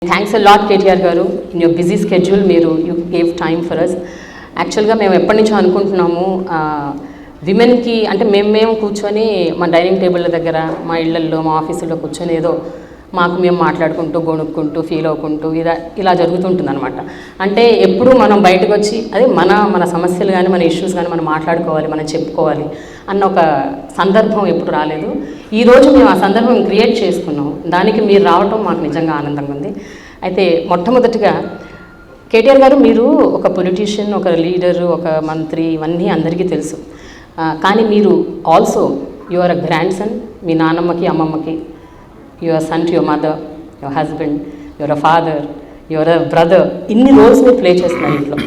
Thanks a lot KTR గారు. In your busy schedule మీరు you gave time for us. యాక్చువల్గా మేము ఎప్పటి నుంచో అనుకుంటున్నాము విమెన్కి అంటే మేము కూర్చొని మా డైనింగ్ టేబుల్ దగ్గర మా ఇళ్లల్లో మా ఆఫీసుల్లో కూర్చొని ఏదో మాకు మేము మాట్లాడుకుంటూ గొణుక్కుంటూ ఫీల్ అవ్వకుంటూ ఇలా జరుగుతుంటుంది అనమాట. అంటే ఎప్పుడు మనం బయటకు వచ్చి అదే మన సమస్యలు కానీ మన ఇష్యూస్ కానీ మనం మాట్లాడుకోవాలి, మనం చెప్పుకోవాలి అన్న ఒక సందర్భం ఎప్పుడు రాలేదు. ఈరోజు మేము ఆ సందర్భం క్రియేట్ చేసుకున్నాం. దానికి మీరు రావటం మాకు నిజంగా ఆనందంగా ఉంది. అయితే మొట్టమొదటిగా KTR గారు, మీరు ఒక పొలిటీషియన్, ఒక లీడరు, ఒక మంత్రి, ఇవన్నీ అందరికీ తెలుసు. కానీ మీరు also you are a grandson. మీ నాన్నమ్మకి అమ్మమ్మకి you are son to your mother, your husband, your a father, your a brother. ఇన్ని రోల్స్ మీరు ప్లే చేస్తున్నారు ఇంట్లో.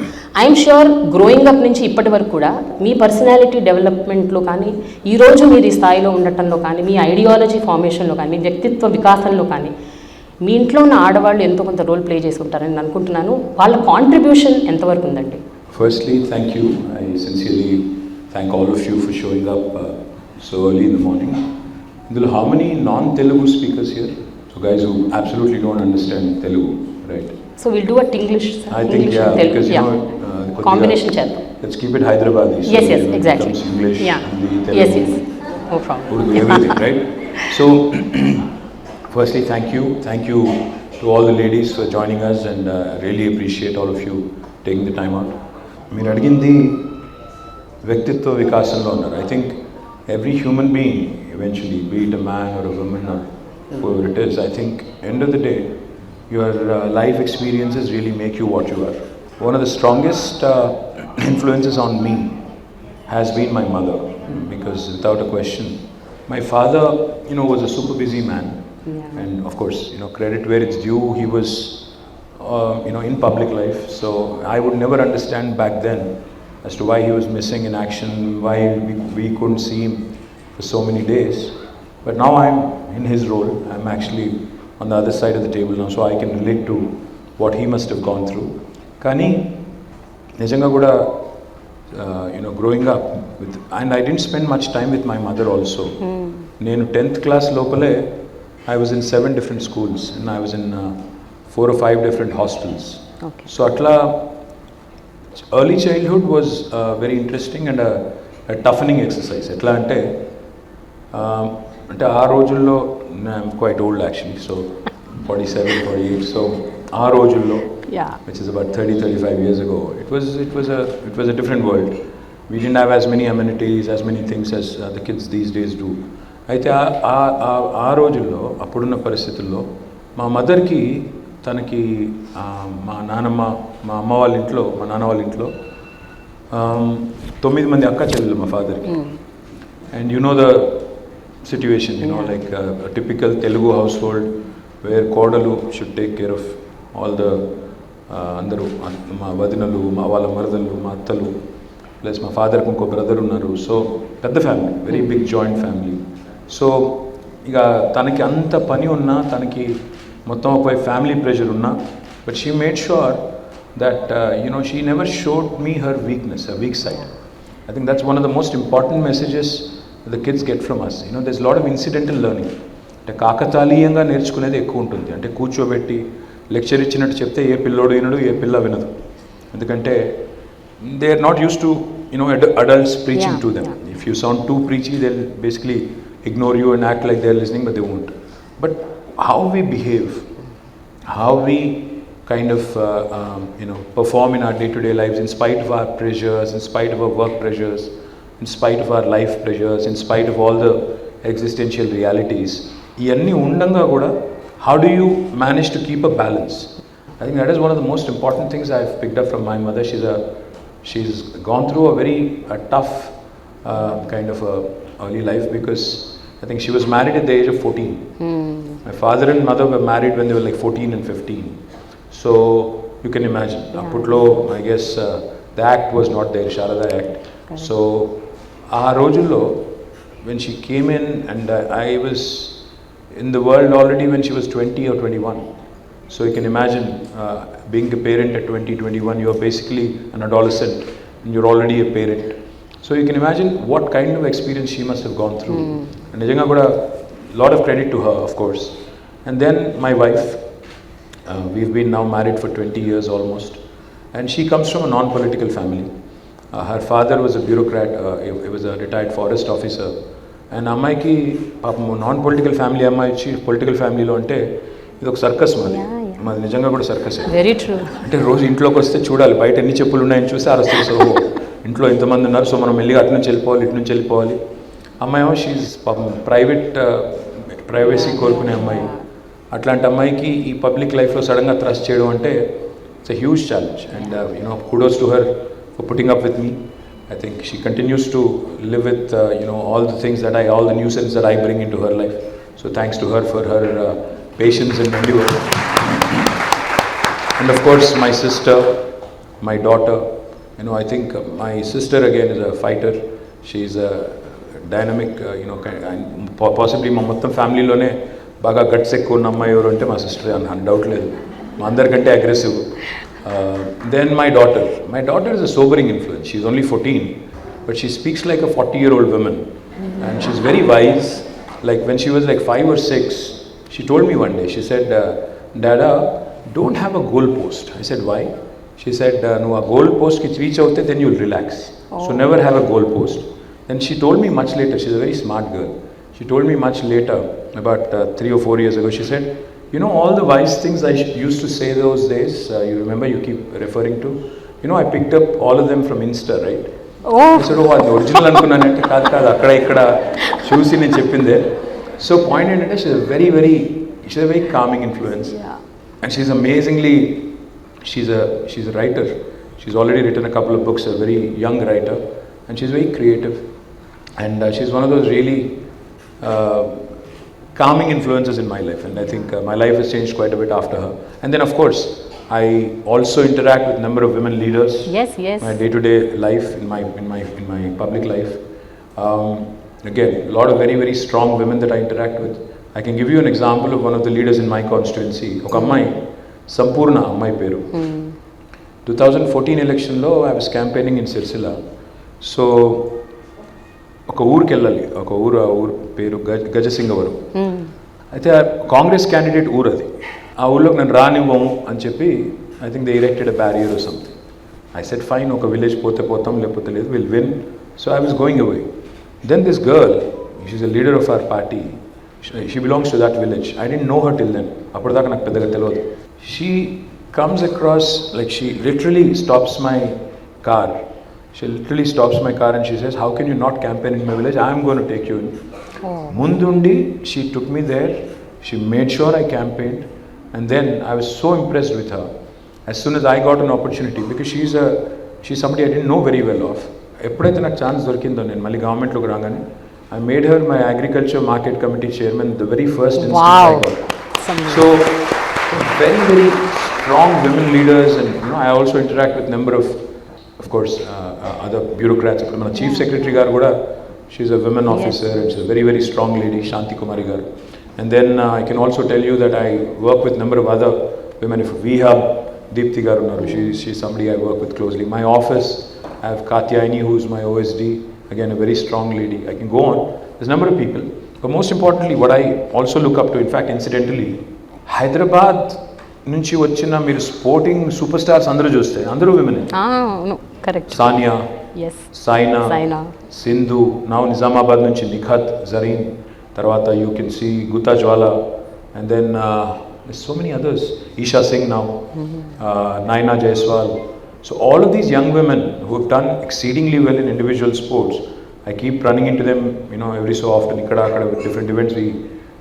ఐఎమ్ ష్యూర్ గ్రోయింగ్ అప్ నుంచి ఇప్పటి వరకు కూడా మీ పర్సనాలిటీ డెవలప్మెంట్లో కానీ, ఈరోజు మీరు ఈ స్థాయిలో ఉండటంలో కానీ, మీ ఐడియాలజీ ఫార్మేషన్లో కానీ, మీ వ్యక్తిత్వ వికాసంలో కానీ మీ ఇంట్లో ఉన్న ఆడవాళ్ళు ఎంతో కొంత రోల్ ప్లే చేసుకుంటారని నేను అనుకుంటున్నాను. వాళ్ళ కాంట్రిబ్యూషన్ ఎంతవరకు ఉందండి? Firstly, thank you. I sincerely thank all of you for showing up so early in the morning. How many non-Telugu speakers here? So guys who absolutely don't understand Telugu, right? So we'll do a English. I think English yeah, Telugu, because you know combination chadam. Let's keep it Hyderabadi. So yes, exactly. English, yeah. Hindi, Telugu, yes. No problem. Urdu, everything, right? So firstly, thank you to all the ladies for joining us, and really appreciate all of you taking the time out. మీరు అడిగింది వ్యక్తిత్వ వికాసంలో ఉన్నారు. I think every human being eventually, be it a man or a woman or whoever it is, I think end of the day your life experiences really make you what you are. One of the strongest influences on me has been my mother, because without a question, my father, was a super busy man. Yeah. And of course, credit where it's due, he was in public life, so I would never understand back then as to why he was missing in action, why we couldn't see him for so many days. But now I'm in his role. I'm actually on the other side of the table now, so I can relate to what he must have gone through. Kani nijanga kuda growing up with, and I didn't spend much time with my mother also. Nenu 10th class lopale I was in 7 different schools, and I was in 4 or 5 different hostels. Okay. So atla early childhood was very interesting and a toughening exercise. Etla ante aa rojullo, I'm quite old actually, so 47, 48. So aa rojullo, yeah, which is about 30-35 years ago, it was a different world. We didn't have as many amenities, as many things as the kids these days do. అయితే ఆ రోజుల్లో, అప్పుడున్న పరిస్థితుల్లో మా మదర్కి, తనకి మా నాన్నమ్మ, మా అమ్మ వాళ్ళ ఇంట్లో, మా నాన్న వాళ్ళ ఇంట్లో 9 మంది అక్క చెల్లెలు మా ఫాదర్కి. And the situation, like typical Telugu household where కోడలు should take care of all the అందరూ, మా వదినలు, మా వాళ్ళ మరదలు, మా అత్తలు, ప్లస్ మా ఫాదర్కి ఇంకో బ్రదర్ ఉన్నారు. సో పెద్ద family, very big joint family. So ఇక తనకి అంత పని ఉన్నా, తనకి మొత్తం ఒకవైపు ఫ్యామిలీ ప్రెషర్ ఉన్నా, but she made sure that she never showed me her weakness, her weak side. I think that's one of the most important messages the kids get from us. There's lot of incidental learning. అంటే కాకతాళీయంగా నేర్చుకునేది ఎక్కువ ఉంటుంది. అంటే కూర్చోబెట్టి lecture ఇచ్చినట్టు చెప్తే ఏ పిల్లోడు వినడు, ఏ పిల్ల వినదు. ఎందుకంటే they are not used to adults preaching to them. If you sound too preachy, they'll basically ignore you and act like they're listening, but they won't. But how we behave, how we kind of perform in our day-to-day lives, in spite of our pressures, in spite of our work pressures, in spite of our life pressures, in spite of all the existential realities, iyanni undanga kuda how do you manage to keep a balance? I think that is one of the most important things I've picked up from my mother. She's gone through a very tough kind of early life, because I think she was married at the age of 14. My father and mother were married when they were like 14 and 15. So you can imagine. Apputlo, I guess the act was not there, Sharada Act. Correct. So aa rojullo, when she came in, and I was in the world already when she was 20 or 21. So you can imagine being a parent at 20, 21, you are basically an adolescent and you're already a parent. So you can imagine what kind of experience she must have gone through. And nijanga kuda lot of credit to her, of course. And then my wife, we've been now married for 20 years almost. And she comes from a non-political family. Her father was a bureaucrat, he was a retired forest officer. And అమ్మాయికి పాపం non political family అమ్మాయి వచ్చి political ఫ్యామిలీలో అంటే ఇది ఒక circus మాది నిజంగా కూడా సర్కస్. Very true. అంటే రోజు ఇంట్లోకి వస్తే చూడాలి బయట ఎన్ని చెప్పులు ఉన్నాయని చూసి అరస్తే సో ఇంట్లో ఇంతమంది ఉన్నారు, సో మనం మెల్లిగా అటు నుంచి వెళ్ళిపోవాలి ఇటు నుంచి వెళ్ళిపోవాలి. అమ్మాయి ఏమో షీజ్ పాపం ప్రైవసీ కోరుకునే అమ్మాయి. అట్లాంటి అమ్మాయికి ఈ పబ్లిక్ లైఫ్లో సడన్గా థ్రస్ట్ చేయడం అంటే it's a huge challenge. And kudos to her for putting up with me. I think she continues to live with all the things that all the nuisance that I bring into her life. So thanks to her for her patience and endurance. And of course my sister, my daughter. I think my sister again is a fighter. She's a dynamic, possibly మా మొత్తం ఫ్యామిలీలోనే బాగా guts ఎక్కువ ఉన్న అమ్మాయి ఎవరు అంటే మా sister అని డౌట్ లేదు. మా అందరికంటే aggressive. Then my daughter is a sobering influence. She's only 14, but she speaks like a 40-year-old woman. And she's very wise. Like when she was like 5 or 6, she told me one day, she said, Dada, don't have a goal post. I said, why? She said, no, a goal post ki reach out, then you'll relax. So never have a goal post. Then she told me much later, she's a very smart girl. She told me much later, about 3 or 4 years ago, she said, all the wise things I used to say those days, you remember, you keep referring to, I picked up all of them from Insta, right? I said, అది original అనుకున్నానంటే కాదు అక్కడ ఇక్కడ చూసి నేను చెప్పిందే. So point ఏంటంటే షీ's a very calming influence. And she's amazingly, she's a writer. She's already written a couple of books, a very young writer, and she's very creative. And she's one of those really calming influences in my life, and I think my life has changed quite a bit after her. And then of course I also interact with number of women leaders. Yes. My day-to-day life, in my public life. Again, a lot of very, very strong women that I interact with. I can give you an example of one of the leaders in my constituency. ఒక అమ్మాయి సంపూర్ణ అమ్మాయి పేరు. 2014 ఎలక్షన్లో I was campaigning in Sirsila. So ఒక ఊరికి వెళ్ళాలి, ఒక ఊరు పేరు గజసింగవరం. అయితే కాంగ్రెస్ క్యాండిడేట్ ఊరు అది. ఆ ఊళ్ళోకి నన్ను రానివ్వము అని చెప్పి I think they erected a barrier or something. I said fine, ఒక విలేజ్ పోతాం లేకపోతే లేదు, will win. So I was going away. Then this girl, she's a leader of our party, she belongs to that village. I didn't know her till then. అప్పటిదాకా నాకు పెద్దగా తెలియదు. She comes across, like she literally stops my car. She literally stops my car and she says, how can you not campaign in my village? I am going to take you in. Mundundi, she took me there. She made sure I campaigned. And then I was so impressed with her. As soon as I got an opportunity, because she's somebody I didn't know very well of. ఎప్పుడైతే నాకు chance దొరికిందో నేను మళ్ళీ గవర్నమెంట్లోకి రాగానే I made her my agriculture market committee chairman the very first instance I got. So very, very strong women leaders, and I also interact with number of course other bureaucrats. మన chief secretary గారు కూడా, she's a women officer, and she's a very, very strong lady, Shanti Kumari garu. And then I can also tell you that I work with number of other women. If we have Deepthi garu unnaru, she's somebody I work with closely. My office, I have Katyayani, who's my OSD, again a very strong lady. I can go on, there's a number of people. But most importantly, what I also look up to, in fact incidentally, Hyderabad నుంచి వచ్చిన మీరు sporting super stars అందరూ చూస్తే అందరూ women. Correct. Sania, Saina, Sindhu, నా నిజామాబాద్ నుంచి నిఖత్, జరీన్, తర్వాత you can see Gutta Jwala, and then so many others, Esha Singh now, Naina Jaiswal. So all of these young women who have done exceedingly well in individual sports, I keep running into them, every so often. Ikkada akkada with different events we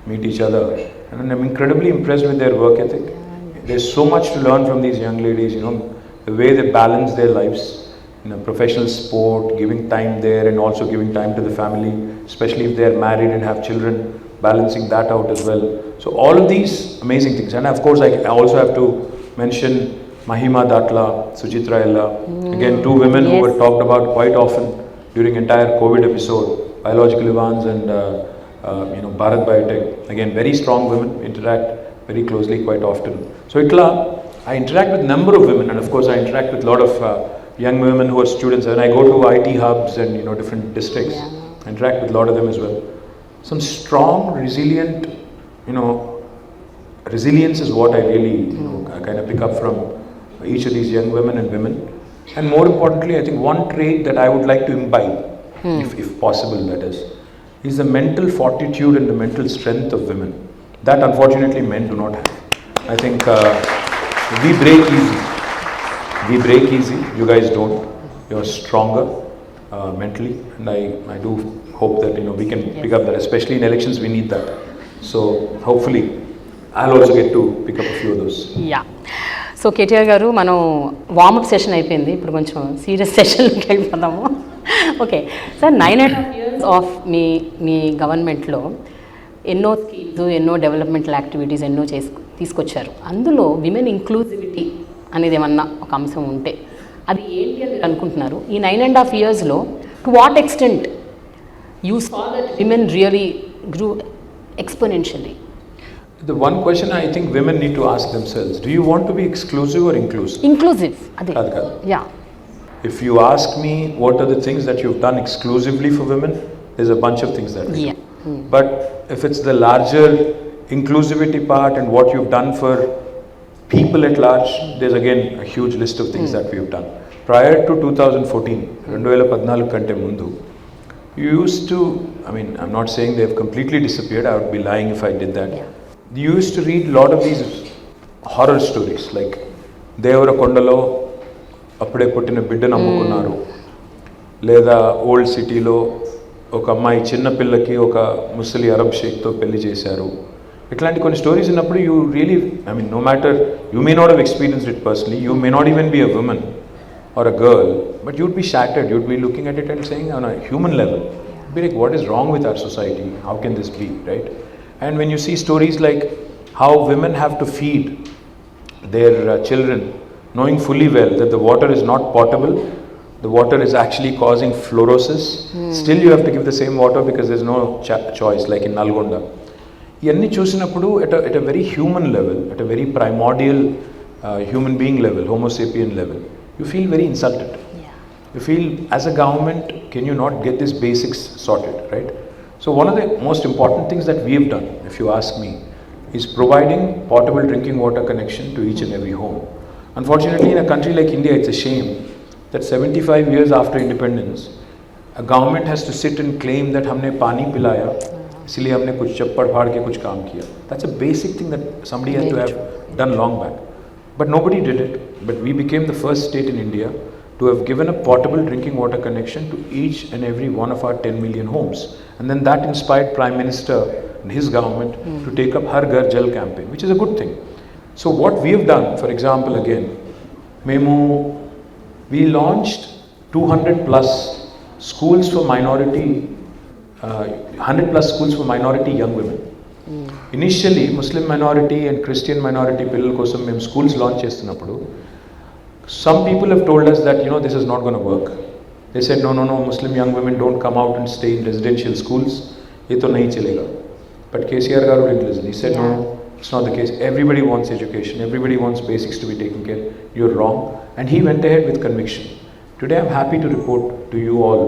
meet each other, and I'm incredibly impressed with their work ethic. There's so much to learn from these young ladies, the way they balance their lives in a professional sport, giving time there and also giving time to the family, especially if they're married and have children, balancing that out as well. So all of these amazing things. And of course I also have to mention Mahima Datla, Suchitra Ella, again two women who were talked about quite often during entire COVID episode, Biological Evans and Bharat Biotech. Again, very strong women, interact very closely quite often. So I interact with number of women, and of course I interact with a lot of young women who are students, and I go to IT hubs and different districts. I interact with a lot of them as well. Some strong, resilient, resilience is what I really I kind of pick up from each of these young women and women. And more importantly, I think one trait that I would like to imbibe, if possible, that is the mental fortitude and the mental strength of women. That unfortunately men do not have. I think we break easy. We break easy. You guys don't. You're stronger mentally, and I do hope that we can pick up that. Especially in elections, we need that. So hopefully, I'll also get to pick up a few of those. Yeah. So KTR గారు మనం warm up session అయిపోయింది, ఇప్పుడు కొంచెం serious సెషన్కి వెళ్ళిపోదాము. Okay sir, 9.5 years of మీ గవర్నమెంట్లో ఎన్నో schemes, ఎన్నో developmental activities ఎన్నో తీసుకొచ్చారు. అందులో విమెన్ ఇంక్లూజివిటీ అనేది ఏమన్నా ఒక అంశం ఉంటే అది ఏంటి అని మీరు అనుకుంటున్నారు? ఈ 9.5 yearsలో to what extent you saw that women really grew exponentially? The one question I think women need to ask themselves, do you want to be exclusive or inclusive? Inclusive. Yeah. If you ask me what are the things that you've done exclusively for women, there's a bunch of things that we do. But if it's the larger inclusivity part and what you've done for people at large, there's again a huge list of things that we've done. Prior to 2014, 2014 kante mundu, you used to, I'm not saying they've completely disappeared, I would be lying if I did that. Yeah. You used to read a lot of these horror stories like Devara Kondalo అప్పుడే పుట్టిన బిడ్డను అమ్ముకున్నారు, లేదా old సిటీలో ఒక అమ్మాయి చిన్న పిల్లకి ఒక ముసలి అరబ్ షేక్తో పెళ్లి చేశారు. ఇట్లాంటి కొన్ని స్టోరీస్ ఉన్నప్పుడు you really no matter you may not have experienced it personally, you may not even be a woman or a girl, but you'd be shattered, you'd be looking at it and saying on a human level, be like, what is wrong with our society, how can this be, right? And when you see stories like how women have to feed their children knowing fully well that the water is not potable, the water is actually causing fluorosis, still you have to give the same water because there's no choice, like in Nalgonda. Iyanni chusinappudu at a very human level, at a very primordial human being level, homo sapien level, you feel very insulted. Yeah. You feel, as a government, can you not get these basics sorted, right? So one of the most important things that we have done, if you ask me, is providing portable drinking water connection to each and every home. Unfortunately, in a country like India, it's a shame that 75 years after independence, a government has to sit and claim that हमने पानी पिलाया, इसलिए हमने कुछ चप्पड़ फाड़ के कुछ काम किया. That's a basic thing that somebody has to have done long back. But nobody did it. But we became the first state in India to have given a portable drinking water connection to each and every one of our 10 million homes. And then that inspired Prime Minister and his government to take up Har Ghar Jal campaign, which is a good thing. So what we have done, for example, again, we launched 200 plus schools for minority, 100 plus schools for minority young women. Initially, Muslim minority and Christian minority పిల్లల కోసం మేము schools launch చేస్తున్నప్పుడు, some people have told us that this is not going to work. They said no, Muslim young women don't come out and stay in residential schools, ye to nahi chalega. But KCR garu didn't listen. He said no, it's not the case. Everybody wants education, everybody wants basics to be taken care. You're wrong. And he went ahead with conviction. Today I'm happy to report to you all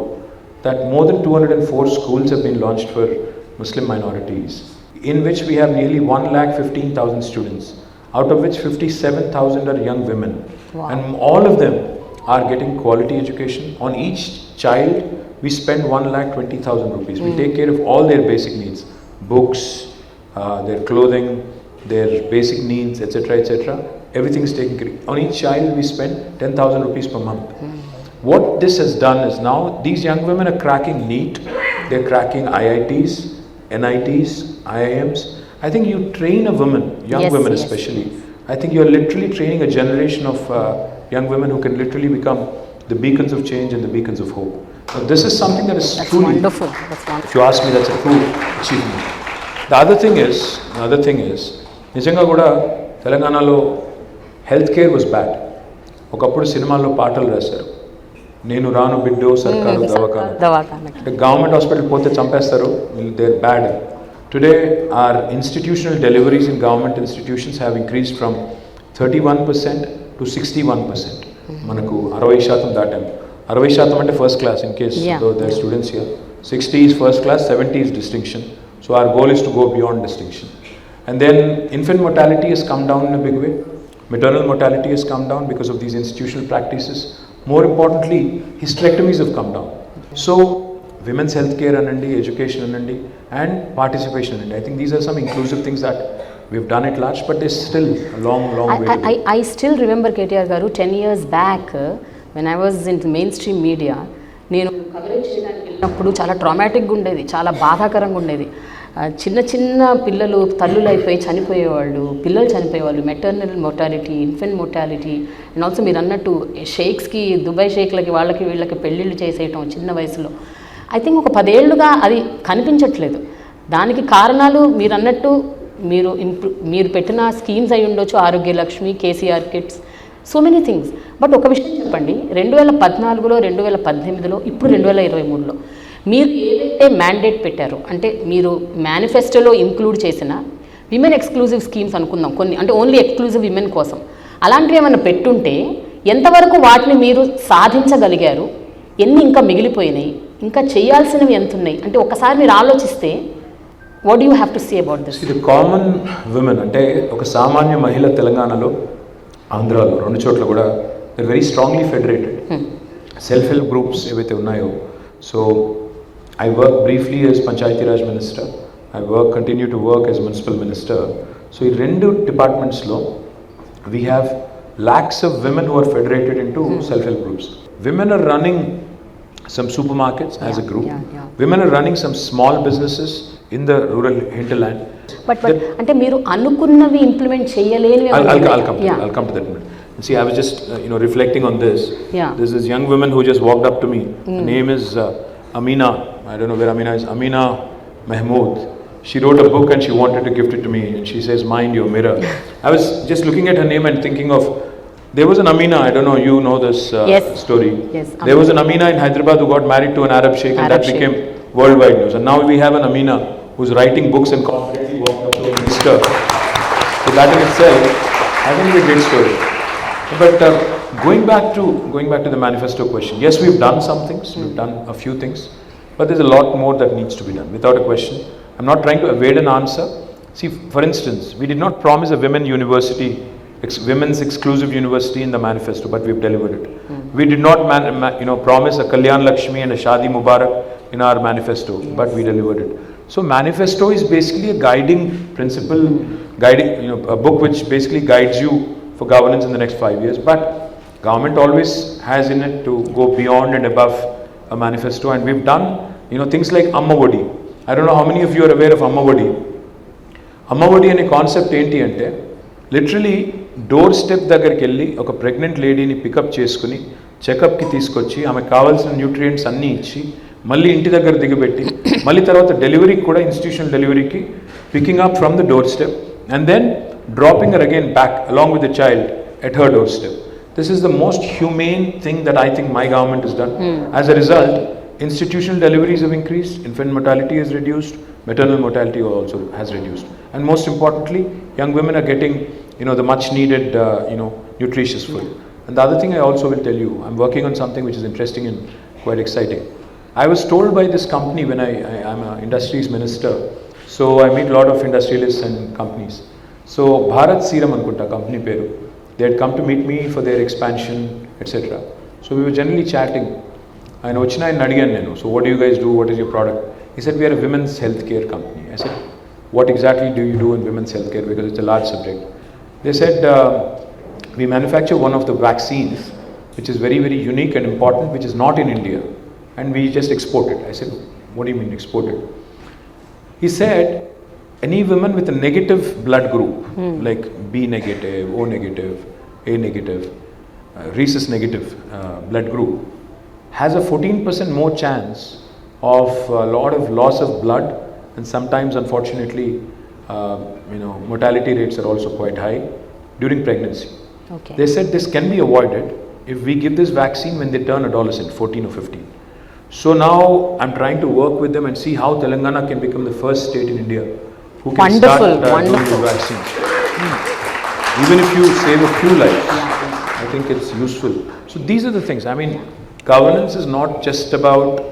that more than 204 schools have been launched for Muslim minorities, in which we have nearly 1,15,000 students, out of which 57,000 are young women. Wow. And all of them are getting quality education. On each child, we spend 1,20,000 rupees. We take care of all their basic needs, books, their clothing, their basic needs, etc., etc. Everything is taken care of. On each child, we spend 10,000 rupees per month. What this has done is now these young women are cracking NEET, they're cracking IITs, NITs, IIMs. I think you train a woman, young women especially, I think you're literally training a generation of young women who can literally become the beacons of change and the beacons of hope. Now, this is something that is truly wonderful. That's wonderful. If you ask me, that's a true achievement. The other thing is, నిజంగా కూడా తెలంగాణలో health care was bad. ఒకప్పుడు సినిమాల్లో పాటలు రాశారు, నేను రాను బిడ్డో సర్కారు దవాఖాన, అంటే గవర్నమెంట్ హాస్పిటల్ పోతే చంపేస్తారు, they are bad. Today, our institutional deliveries in government institutions have increased from 31% to 61%. మనకు 60% దాటాం. 60% అంటే first class, in case though there are students here. 60 is first class, 70 is distinction. So our goal is to go beyond distinction. And then infant mortality has come down in a big way. Maternal mortality has come down because of these institutional practices. More importantly, hysterectomies have come down. So, women's healthcare anandi, education anandi, and participation anandi. I think these are some inclusive things that we've done at large, but there's still a long way to go. I still remember KTR garu 10 years back when I was in the mainstream media, నేను coverage చేయడానికి వెళ్ళినప్పుడు చాలా ట్రామాటిక్గా ఉండేది, చాలా బాధాకరంగా ఉండేది. చిన్న చిన్న పిల్లలు తల్లులు అయిపోయి చనిపోయేవాళ్ళు, పిల్లలు చనిపోయేవాళ్ళు, maternal mortality, infant mortality, and also మీరు అన్నట్టు షేక్స్కి, దుబాయ్ షేక్లకి వాళ్ళకి వీళ్ళకి పెళ్ళిళ్ళు చేసేయటం చిన్న వయసులో. ఐ థింక్ ఒక 10 ఏళ్ళుగా అది కనిపించట్లేదు. దానికి కారణాలు మీరు అన్నట్టు మీరు పెట్టిన స్కీమ్స్ అయి ఉండొచ్చు, Arogya Lakshmi, KCR kits, so many things. But ఒక విషయం చెప్పండి, 2014లో, 2018లో, ఇప్పుడు 2023లో మీరు ఏదైతే మ్యాండేట్ పెట్టారో, అంటే మీరు మేనిఫెస్టోలో ఇంక్లూడ్ చేసిన విమెన్ ఎక్స్క్లూజివ్ స్కీమ్స్ అనుకుందాం కొన్ని, అంటే ఓన్లీ ఎక్స్క్లూజివ్ విమెన్ కోసం, అలాంటివి ఏమైనా పెట్టుంటే ఎంతవరకు వాటిని మీరు సాధించగలిగారు, ఎన్ని ఇంకా మిగిలిపోయినాయి, ఇంకా చేయాల్సినవి ఎంత ఉన్నాయి, అంటే ఒకసారి మీరు ఆలోచిస్తే what do you have to say about this? ఇది కామన్ విమెన్ అంటే ఒక సామాన్య మహిళ తెలంగాణలో, ఆంధ్రాలో, 2 చోట్ల కూడా they very strongly federated. Self help groups ఏవైతే ఉన్నాయో, so I work briefly as Panchayati Raj Minister. I continue to work as Municipal Minister. So in rendu departments lo, we have lakhs of women who are federated into self-help groups. Women are running some supermarkets as a group. Women are running some small businesses in the rural hinterland. But ante meeru anukunnami implement cheyaleni. I'll come to that minute. See, I was just reflecting on this. There's this young woman who just walked up to me. Her name is Amina. I don't know where Amina is. Amina Mahmood. She wrote a book and she wanted to gift it to me. And she says, "Mind your mirror." I was just looking at her name and thinking of, there was an Amina, I don't know, you know this story. Yes. There was an Amina in Hyderabad who got married to an Arab sheikh, and that became worldwide news. And now we have an Amina who's writing books and confidently walked up to a minister. So that in itself, I think is a great story. But going back to the manifesto question, yes, we've done some things, we've done a few things, but there's a lot more that needs to be done, without a question. I'm not trying to evade an answer. See, for instance, we did not promise a women's exclusive university in the manifesto, but we've delivered it. We did not promise a Kalyan Lakshmi and a Shadi Mubarak in our manifesto, but we delivered it. So manifesto is basically a guiding principle, a book which basically guides you for governance in the next 5 years, but government always has in it to go beyond and above a manifesto, and we've done things like Amma Vadi. I don't know how many of you are aware of Amma Vadi. Amma Vadi ane concept enti ante literally door step దగ్గరికి వెళ్ళి ఒక pregnant లేడీని pickup చేసుకుని చెకప్కి తీసుకొచ్చి ఆమెకు కావాల్సిన nutrients అన్నీ ఇచ్చి మళ్ళీ ఇంటి దగ్గర దిగబెట్టి మళ్ళీ తర్వాత డెలివరీకి కూడా ఇన్స్టిట్యూషనల్ డెలివరీకి picking up from the door step and then dropping her again back along with the child at her doorstep. This is the most humane thing that I think my government has done. As a result, institutional deliveries have increased, infant mortality has reduced, maternal mortality also has reduced. And most importantly, young women are getting the much needed nutritious food. And the other thing I also will tell you, I'm working on something which is interesting and quite exciting. I was told by this company when I'm an industries minister, so I meet a lot of industrialists and companies. So Bharat Serum Ankunta company peru, they had come to meet me for their expansion, etc. So we were generally chatting. I know China and Nadigan nenu. So what do you guys do? What is your product? He said we are a women's healthcare company. I said, what exactly do you do in women's healthcare? Because it's a large subject. They said we manufacture one of the vaccines which is very, very unique and important, which is not in India, and we just export it. I said, what do you mean export it? He said, any woman with a negative blood group, like B negative, O negative, A negative, rhesus negative blood group, has a 14% more chance of a lot of loss of blood, and sometimes unfortunately mortality rates are also quite high during pregnancy. Okay. They said this can be avoided if we give this vaccine when they turn adolescent, 14 or 15. So now I'm trying to work with them and see how Telangana can become the first state in India who can start doing the vaccines. Even if you save a few lives, I think it's useful. So these are the things. I mean, governance is not just about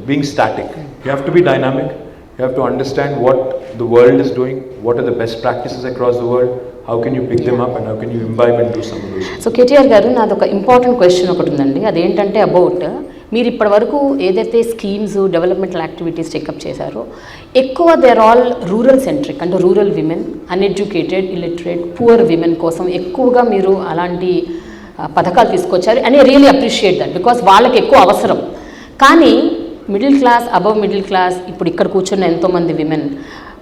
being static. You have to be dynamic. You have to understand what the world is doing, what are the best practices across the world, how can you pick them up and how can you imbibe and do some of those things. So KTR గారు నాది ఒక important question ఒకటి ఉందండి. అదేంటంటే about మీరు ఇప్పటివరకు ఏదైతే schemes developmental activities checkup చేశారో ఎక్కువ they are all rural centric, అంటే rural women, uneducated, illiterate, poor women కోసం ఎక్కువగా మీరు అలాంటి పథకాలు తీసుకొచ్చారు అని రియలీ అప్రిషియేట్ దట్, బికాస్ వాళ్ళకి ఎక్కువ అవసరం. కానీ middle class, above middle class, ఇప్పుడు ఇక్కడ కూర్చున్న ఎంతోమంది విమెన్,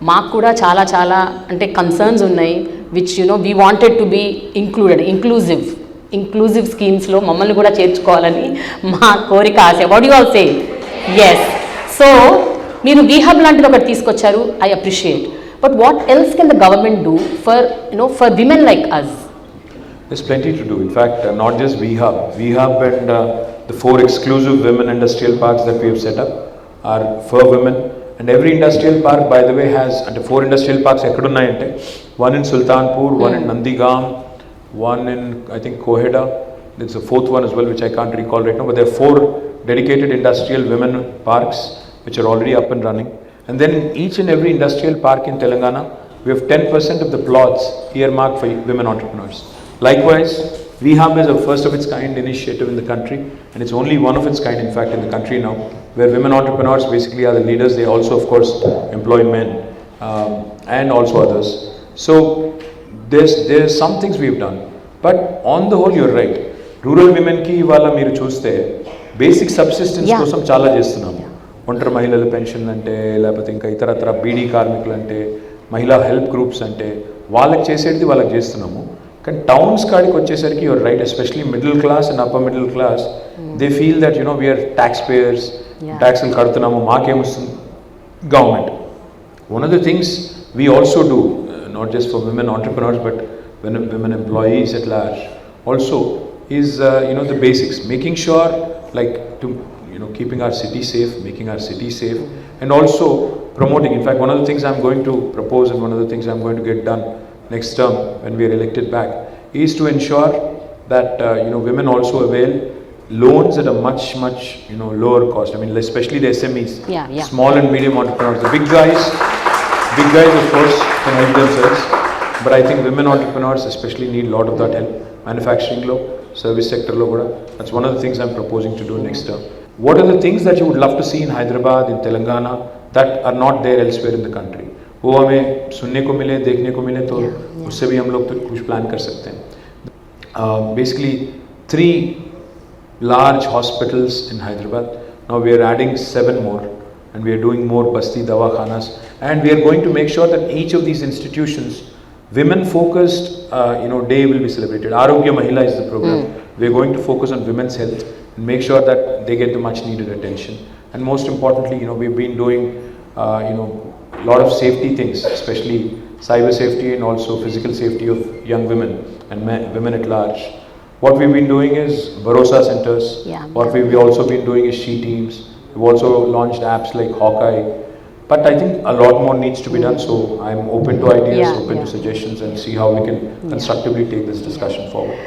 మాకు కూడా చాలా చాలా అంటే కన్సర్న్స్ ఉన్నాయి, which we wanted to be inclusive స్కీమ్స్లో మమ్మల్ని కూడా చేర్చుకోవాలని మా కోరిక, ఆశ. What you all say? Yes. So మీరు వీహబ్ లాంటిది ఒకటి తీసుకొచ్చారు, I appreciate. But what else can the government do for women like us? There's plenty to do. In fact, not just VHub and the 4 exclusive women industrial parks that we have set up are for women. And every industrial park, by the way, has 4 industrial parks. One in Sultanpur, one in Nandigam, one in, I think, Koheda. There's a 4th one as well, which I can't recall right now. But there are 4 dedicated industrial women parks, which are already up and running. And then in each and every industrial park in Telangana, we have 10% of the plots earmarked for women entrepreneurs. Likewise, VHub is a first of its kind initiative in the country, and it's only one of its kind, in fact, in the country now, where women entrepreneurs basically are the leaders. They also, of course, employ men and also others. So there's some things we've done, but on the whole, you're right. Rural women ki ivala meer chuste basic subsistence kosam chala chestunnam. ఒంటరి మహిళల pension అంటే, లేకపోతే ఇంకా ఇతరత్ర బీడీ కార్మికులు అంటే, మహిళా help groups అంటే, వాళ్ళకి చేసేది వాళ్ళకి చేస్తున్నాము. కానీ టౌన్స్ కాడికి వచ్చేసరికి your right, especially middle class and upper middle class, they feel that we're taxpayers, ట్యాక్స్లు కడుతున్నాము, మాకేమొస్తుంది government. One of the things we also do, not just for women entrepreneurs but women employees at large also, is the basics, making sure like to keeping our city safe, making our city safe, and also promoting. In fact, one of the things I'm going to propose and one of the things I'm going to get done next term when we are elected back is to ensure that women also avail loans at a much lower cost. I mean, especially the SMEs, small and medium entrepreneurs. The big guys of course can help themselves, but I think women entrepreneurs especially need a lot of that help. Manufacturing lo, service sector lo kuda, that's one of the things I'm proposing to do next term. What are the things that you would love to see in Hyderabad, in Telangana, that are not there elsewhere in the country? वो हमें सुनने को मिले, देखने को मिले, तो उससे भी हम लोग तो कुछ प्लान कर सकते हैं. Basically 3 large hospitals in Hyderabad. Now we are adding 7 more, and we are doing more basti dawakhanas, and we are going to make sure that each of these institutions, women focused day will be celebrated. Arogya Mahila is the program. We are going to focus on women's health and make sure that they get the much needed attention. And most importantly, we've been doing a lot of safety things, especially cyber safety and also physical safety of young women and women at large. What we've been doing is Bharosa centers. What we've also been doing is she teams. We've also launched apps like Hawkeye. But I think a lot more needs to be done, so I'm open to ideas, open to suggestions, and see how we can constructively take this discussion forward.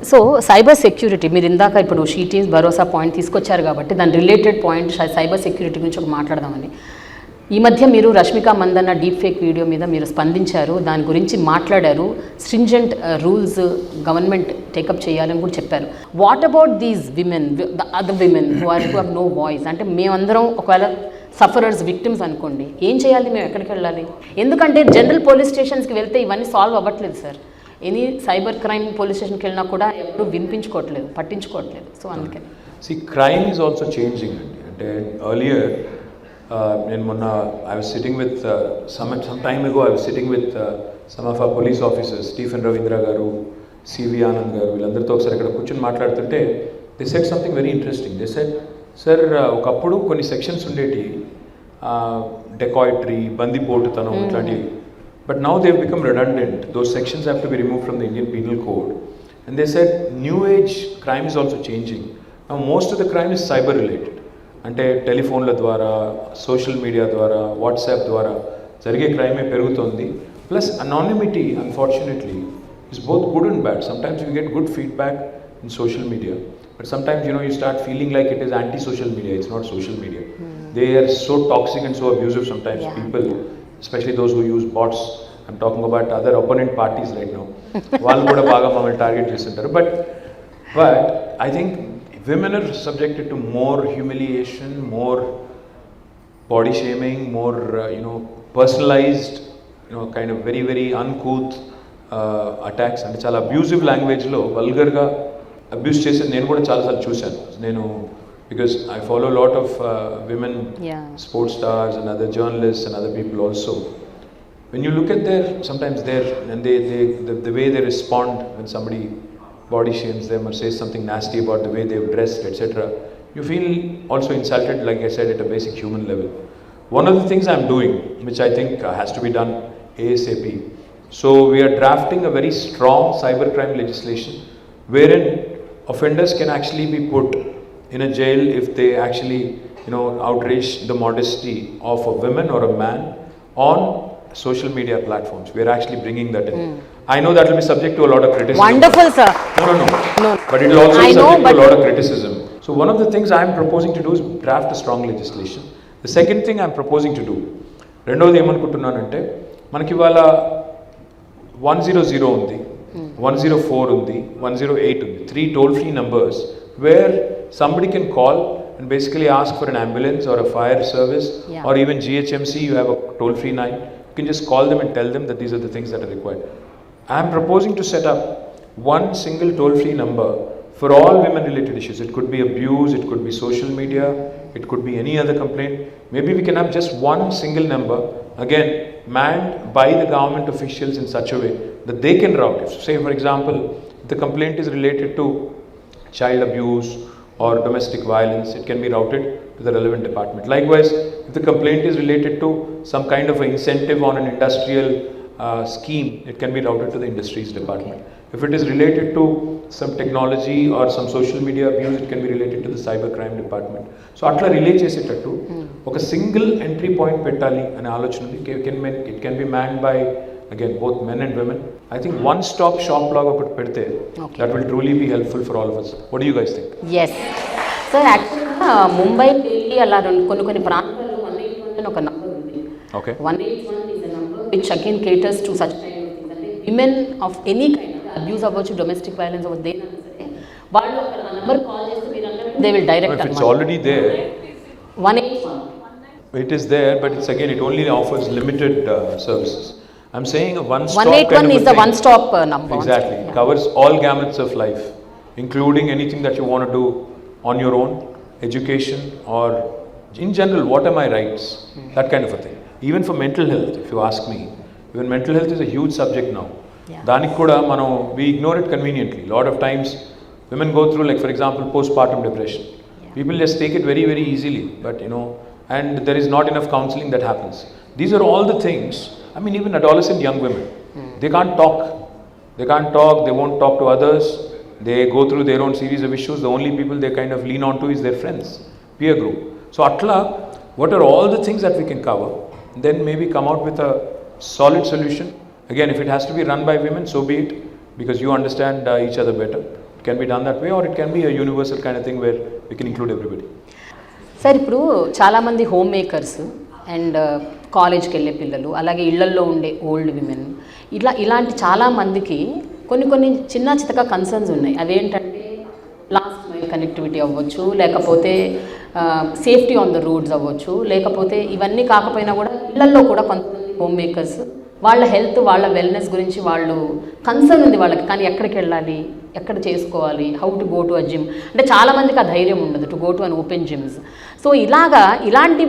So cyber security, మీరు ఇందాక ఇప్పుడు she teams Bharosa point తీసుకొచ్చారు కాబట్టి దాని related point cyber security గురించి ఒక మాట్లాడదామని. ఈ మధ్య మీరు Rashmika Mandanna deep fake video మీద మీరు స్పందించారు, దాని గురించి మాట్లాడారు, స్ట్రింజెంట్ రూల్స్ గవర్నమెంట్ టేకప్ చేయాలని కూడా చెప్పారు. What about these women, the other women who have no voice? అంటే మేమందరం ఒకవేళ సఫరర్స్, విక్టిమ్స్ అనుకోండి, ఏం చేయాలి, మేము ఎక్కడికి వెళ్ళాలి? ఎందుకంటే జనరల్ పోలీస్ స్టేషన్స్కి వెళ్తే ఇవన్నీ సాల్వ్ అవ్వట్లేదు sir. Any cyber crime police స్టేషన్కి వెళ్ళినా కూడా ఎప్పుడు వినిపించుకోవట్లేదు, పట్టించుకోవట్లేదు. సో అందుకని క్రైమ్ ఈజ్ ఆల్సో చేంజింగ్ అండి. అంటే ఎర్లియర్ నేను మొన్న I was sitting with some time ago I was sitting with some of our police officers, Stephen Ravindra garu, CV Anand garu, వీళ్ళందరితో ఒకసారి ఇక్కడ కూర్చొని మాట్లాడుతుంటే they said something very interesting. They said, sir ఒకప్పుడు కొన్ని sections ఉండేటి, dacoitery, బందిపోటుతనం, ఇట్లాంటివి, but now they become redundant. Those sections have to be removed from the Indian Penal Code. And they said new age crime is also changing. Now most of the crime is cyber related. అంటే టెలిఫోన్ల ద్వారా, social media ద్వారా, WhatsApp ద్వారా జరిగే క్రైమే పెరుగుతుంది. Plus anonymity unfortunately is both good and bad. Sometimes we get good feedback in social media, But sometimes, you start feeling like it is anti-social media. It's not social media. They are so toxic and so abusive sometimes. Yeah. People, especially those who use bots. I'm talking about other opponent parties right now. వాళ్ళు కూడా బాగా మమ్మల్ని target చేస్తుంటారు. But I think women are subjected to more humiliation, more body shaming, more personalized, kind of very very uncouth attacks. అంటే చాలా abusive లాంగ్వేజ్లో వల్గర్గా abuse చేసేది నేను కూడా చాలాసార్లు చూశాను. నేను because I follow a lot of women sports stars and other journalists and other people also. When you look at sometimes the way they respond when somebody body shames them or says something nasty about the way they've dressed, etc., you feel also insulted, like I said, at a basic human level. One of the things I'm doing, which I think has to be done ASAP, so we are drafting a very strong cybercrime legislation wherein offenders can actually be put in a jail if they actually outrage the modesty of a woman or a man on social media platforms. We are actually bringing that in. I know that will be subject to a lot of criticism. Wonderful, sir. No. But it will also be subject to a lot of criticism. So one of the things I am proposing to do is draft a strong legislation. The second thing I am proposing to do, రెండోది ఏమనుకుంటున్నానంటే మనకి ఇవాళ 100 ఉంది, 104 ఉంది, 108 ఉంది, 3 toll-free numbers where somebody can call and basically ask for an ambulance or a fire service, or even GHMC, you have a toll-free line. You can just call them and tell them that these are the things that are required. I am proposing to set up one single toll-free number for all women-related issues. It could be abuse, it could be social media, it could be any other complaint. Maybe we can have just one single number, again, manned by the government officials in such a way that they can route. If, say, for example, if the complaint is related to child abuse or domestic violence, it can be routed to the relevant department. Likewise, if the complaint is related to some kind of an incentive on an industrial scheme, it can be routed to the industries department. If it is related to some technology or some social media abuse, it can be related to the cybercrime department. So atla relate చేసేటట్టు ఒక single entry point పెట్టాలి అనే ఆలోచన ఉంది. It can be manned by, again, both men and women. I think one stop shop లాగా ఒకటి పెడితే that will truly be helpful for all of us. What do you guys think? Yes. So యాక్చువల్గా ముంబై, ఢిల్లీ అలా కొన్ని ప్రాంతాల్లో 181 అని ఒక number ఉంది. Okay. 181 is a number which again caters to such kind of things. అంటే women of any kind, abuse అవ్వచ్చు, domestic violence అవ్వచ్చు, దేనైనా సరే వాళ్ళు ఆ నంబర్ కాల్ చేస్తే మీరు అన్నట్టు they will direct. If it's already there, 181. it is there, but it's again, it only offers limited services. I'm saying a one-stop 181 kind of is the one-stop number. Exactly. It covers all gamuts of life, including anything that you want to do on your own, education, or in general, what are my rights? That kind of a thing. Even for mental health, if you ask me, even mental health is a huge subject now. దానికి కూడా మనం we ignore it conveniently. A lot of times women go through, like for example, postpartum depression. People just take it very very easily, but and there is not enough counseling that happens. These are all the things. I mean, even adolescent young women, they can't talk, they won't talk to others, they go through their own series of issues. The only people they kind of lean on to is their friends, peer group. So atla, what are all the things that we can cover, then maybe come out with a solid solution. Again, if it has to be run by women, so be it, because you understand each other better. It can be done that way, or it can be a universal kind of thing where we can include everybody. Sir, ఇప్పుడు చాలామంది home makers and కాలేజ్కి వెళ్ళే పిల్లలు, అలాగే ఇళ్లల్లో ఉండే old women, ఇలాంటి చాలామందికి కొన్ని చిన్న చితక కన్సర్న్స్ ఉన్నాయి. అవేంటంటే లాస్ట్ మైల్ కనెక్టివిటీ అవ్వచ్చు, లేకపోతే సేఫ్టీ ఆన్ ద రోడ్స్ అవ్వచ్చు, లేకపోతే ఇవన్నీ కాకపోయినా కూడా ఇళ్లల్లో కూడా కొంతమంది హోమ్ మేకర్స్ వాళ్ళ హెల్త్, వాళ్ళ వెల్నెస్ గురించి వాళ్ళు కన్సర్న్ ఉంది వాళ్ళకి, కానీ ఎక్కడికి వెళ్ళాలి, ఎక్కడ చేసుకోవాలి, how to go to a gym, అంటే చాలామందికి ఆ ధైర్యం ఉండదు to go to an open gyms. So ఇలాంటి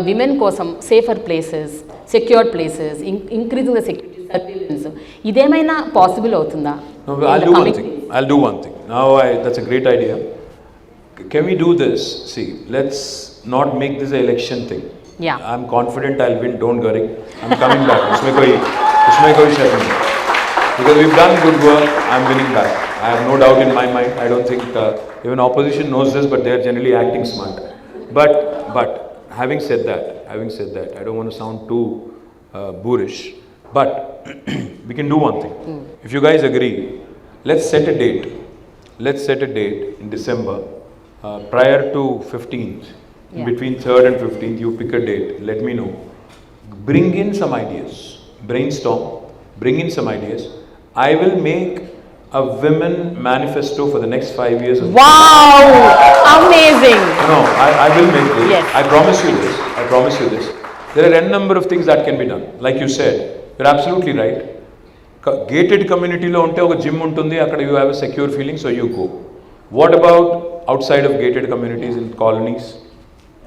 విమెన్ కోసం safer places, secured places, increasing the security surveillance, ఇదేమైనా పాసిబుల్ అవుతుందా? No, I'll do one thing. Now, that's a great idea. Can we do this? See, let's not make this an election thing. Yeah. I'm confident I'll win, don't worry. I'm coming back. Usme koi shak nahi. Because we've done good work, I'm winning back. I have no doubt in my mind. I don't think even opposition knows this, but they're generally acting smart. But having said that, I don't want to sound too boorish, but we can do one thing. If you guys agree, let's set a date let's set a date in December prior to 15th. Yeah. Between 3rd and 15th, you pick a date. Let me know. Bring in some ideas. Brainstorm. Bring in some ideas. I will make a women manifesto for the next 5 years. Wow! Amazing! No, I will make this. Yes. I promise you this. I promise you this. There are n number of things that can be done. Like you said, you're absolutely right. Gated community lo unte oka gym untundi, akkada you have a secure feeling, so you go. What about outside of gated communities, in colonies,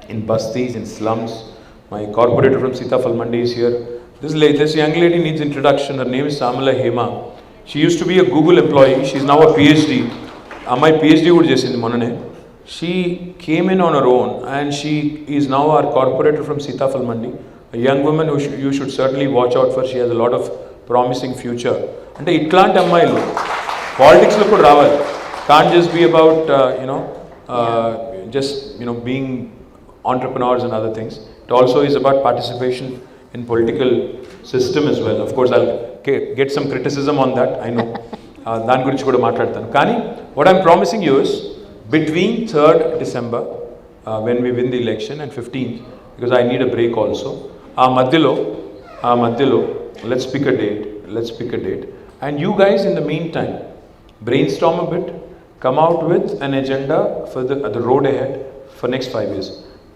in bastis, in slums? My corporator from Sitafal Mandi is here. This young lady needs introduction. Her name is Samala Hema. She used to be a Google employee. She's now a PhD. My PhD would just in Monane. She came in on her own and she is now our corporator from Sitafal Mandi. A young woman who you should certainly watch out for. She has a lot of promising future. అంటే ఇట్లాంటి అమ్మాయిలు పాలిటిక్స్లో కూడా రావాలి. Can't just be about just being entrepreneurs and other things. It also is about participation in political system as well. Of course, I'll get some criticism on that. I know. దాని గురించి కూడా మాట్లాడతాను. కానీ what I'm promising you is between 3rd December when we win the election and 15th, because I need a break also. ఆ మధ్యలో let's pick a date. And you guys in the meantime brainstorm a bit, come out with an agenda for the road ahead for next 5 years.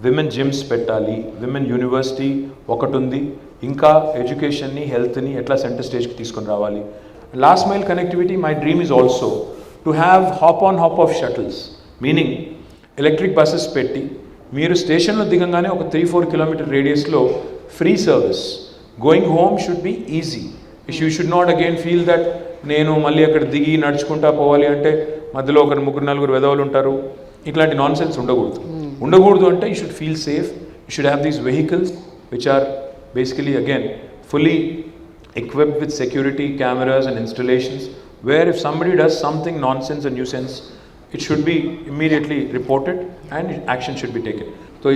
Women gyms పెట్టాలి, women university ఒకటి ఉంది, ఇంకా ఎడ్యుకేషన్ని హెల్త్ని ఎట్లా centre స్టేజ్కి తీసుకొని రావాలి. Last mile connectivity, my dream is also to have hop on hop off shuttles, meaning electric buses పెట్టి మీరు స్టేషన్లో దిగంగానే ఒక 3-4 కిలోమీటర్ రేడియస్లో free service. Going home should be easy. You should not again feel that నేను మళ్ళీ అక్కడ దిగి నడుచుకుంటా పోవాలి అంటే మధ్యలో ఒక 3-4 వెధవలు ఉంటారు. ఇట్లాంటి నాన్ సెన్స్ ఉండకూడదు అంటే you should feel safe. You should have these vehicles which are basically again fully equipped with security cameras and installations, where if somebody does something nonsense and nuisance, it should be immediately reported and action should be taken. So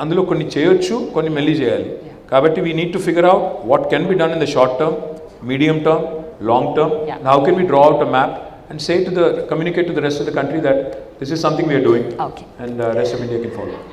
అందులో కొన్ని చేయొచ్చు, కొన్ని మెల్లి చేయాలి. కాబట్టి we need to figure out what can be done in the short term, medium term, long term. And how can we draw out a map and communicate to the rest of the country that this is something we are doing, and rest of India can follow.